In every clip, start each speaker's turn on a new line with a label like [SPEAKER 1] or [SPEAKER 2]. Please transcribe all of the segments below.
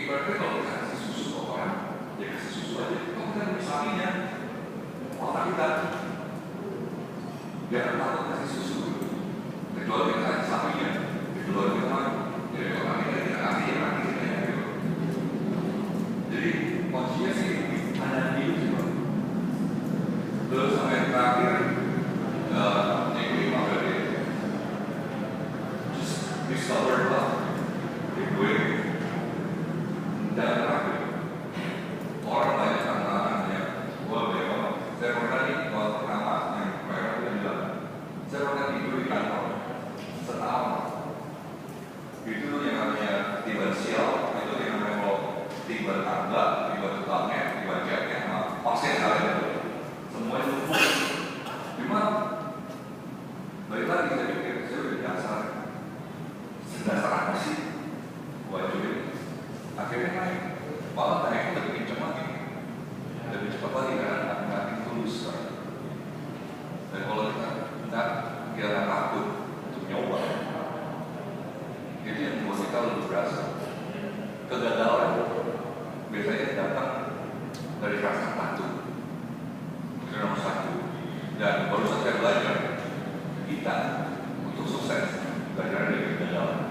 [SPEAKER 1] ibaratnya kalau kita kasih susu ke orang, ya kasih susu aja. Kalau kita minum sapinya, otak kita jangan takut kasih susu. Kecuali kita kasih sapinya, kecuali kita mati. Jadi kalau kita kasih ya mati kita ya. Jadi kuncinya sih ada di hidup sih, Pak. Terus sampai terakhir, yang kelima berarti just discover love. Gue dan ragu. Orang banyak tantangannya. Gue memang saya pernah nih waktu pertama yang kayak aku bilang, saya pernah tidur di kantor setahun. Itu yang namanya tiba sial, itu yang namanya kalau tiba tangga, tiba tukangnya, tiba jetnya, pasti ada itu. Semua itu cuma balik lagi saya pikir saya udah biasa. Sedasar apa sih? Wajib akhirnya naik, malah naiknya lebih kencang lagi, lebih cepat lagi karena nanti tulus. Dan kalau kita nggak takut untuk nyoba, itu yang membuat kita lebih berasa. Kegagalan biasanya datang dari rasa takut, itu nomor satu. Dan baru saja belajar kita untuk sukses belajar dari kegagalan.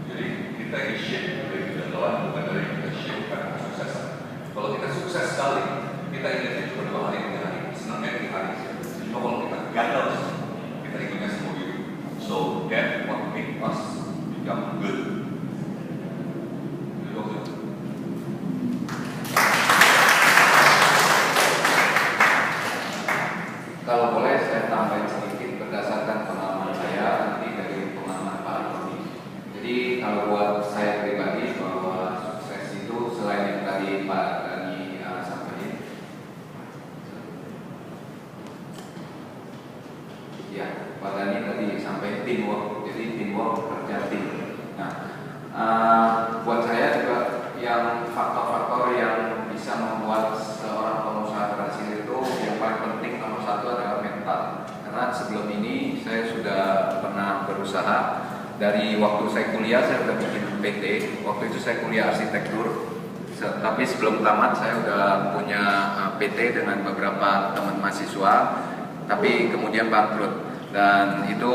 [SPEAKER 1] Jadi kita ingin shape dari kegagalan, bukan dari kita shape karena kesuksesan. Kalau kita sukses sekali, kita ingatnya cuma 2 hari, 3 hari, senangnya 3 hari. Cuma kalau kita gagal, kita ingatnya semua gitu. So that what make us become good.
[SPEAKER 2] Kalau boleh saya tambahin sedikit berdasarkan pengalaman saya nanti dari pengalaman Pak Roni. Jadi kalau buat saya pribadi bahwa sukses itu selain yang tadi Pak Dani sampaikan, ya Pak Dani tadi sampai teamwork, jadi teamwork kerja tim. Nah, buat saya juga yang faktor-faktor yang bisa membuat seorang pengusaha berhasil itu yang paling penting nomor 1 adalah mental. Karena sebelum ini saya sudah pernah berusaha. Dari waktu saya kuliah saya udah bikin PT. Waktu itu saya kuliah arsitektur. Tapi sebelum tamat saya udah punya PT dengan beberapa teman mahasiswa. Tapi kemudian bangkrut. Dan itu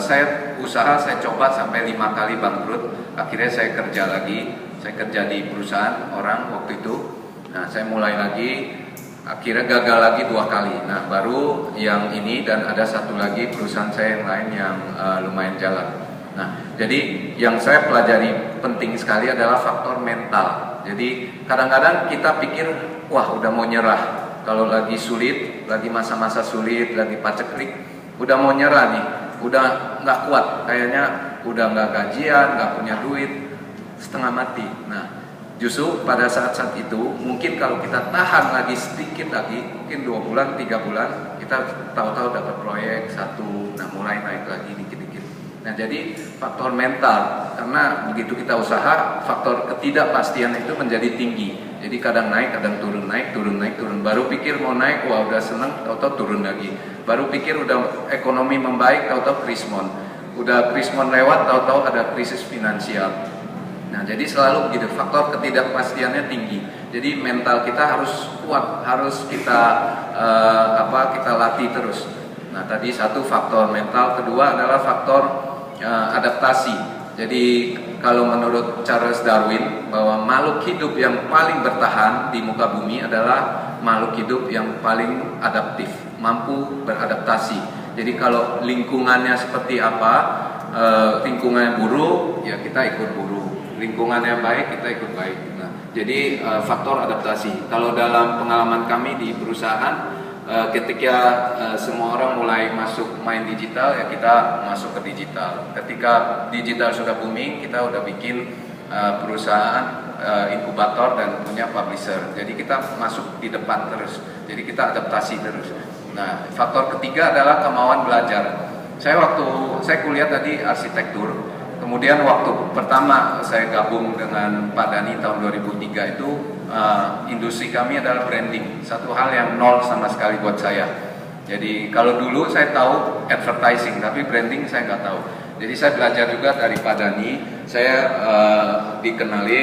[SPEAKER 2] saya usaha, saya coba sampai 5 kali bangkrut. Akhirnya saya kerja lagi. Saya kerja di perusahaan orang waktu itu. Nah, saya mulai lagi. Akhirnya gagal lagi 2 kali. Nah, baru yang ini dan ada satu lagi perusahaan saya yang lain yang lumayan jalan. Nah, jadi yang saya pelajari penting sekali adalah faktor mental. Jadi kadang-kadang kita pikir, wah udah mau nyerah. Kalau lagi sulit, lagi masa-masa sulit, lagi paceklik, udah mau nyerah nih, udah nggak kuat, kayaknya udah nggak gajian, nggak punya duit, setengah mati. Nah, justru pada saat-saat itu, mungkin kalau kita tahan lagi sedikit lagi, mungkin 2 bulan, 3 bulan, kita tahu-tahu dapat proyek 1, nah mulai naik lagi dikit-dikit. Nah, jadi faktor mental, karena begitu kita usaha, faktor ketidakpastian itu menjadi tinggi. Jadi kadang naik, kadang turun, naik, turun, naik, turun. Baru pikir mau naik, wah udah seneng, tahu-tahu turun lagi. Baru pikir udah ekonomi membaik, tahu-tahu krismon. Udah krismon lewat, tahu-tahu ada krisis finansial. Nah, jadi selalu begitu, faktor ketidakpastiannya tinggi. Jadi mental kita harus kuat, harus kita kita latih terus. Nah, tadi satu faktor mental, kedua adalah faktor adaptasi. Jadi kalau menurut Charles Darwin bahwa makhluk hidup yang paling bertahan di muka bumi adalah makhluk hidup yang paling adaptif, mampu beradaptasi. Jadi kalau lingkungannya seperti apa, lingkungannya buruk, ya kita ikut buruk. Lingkungannya baik, kita ikut baik. Nah, jadi faktor adaptasi. Kalau dalam pengalaman kami di perusahaan, ketika semua orang mulai masuk main digital, ya kita masuk ke digital. Ketika digital sudah booming, kita udah bikin perusahaan inkubator dan punya publisher. Jadi kita masuk di depan terus. Jadi kita adaptasi terus. Nah, faktor ketiga adalah kemauan belajar. Saya kuliah tadi arsitektur. Kemudian waktu pertama saya gabung dengan Pak Dani tahun 2003 itu industri kami adalah branding. Satu hal yang nol sama sekali buat saya. Jadi kalau dulu saya tahu advertising, tapi branding saya nggak tahu. Jadi saya belajar juga dari Pak Dani. Saya dikenali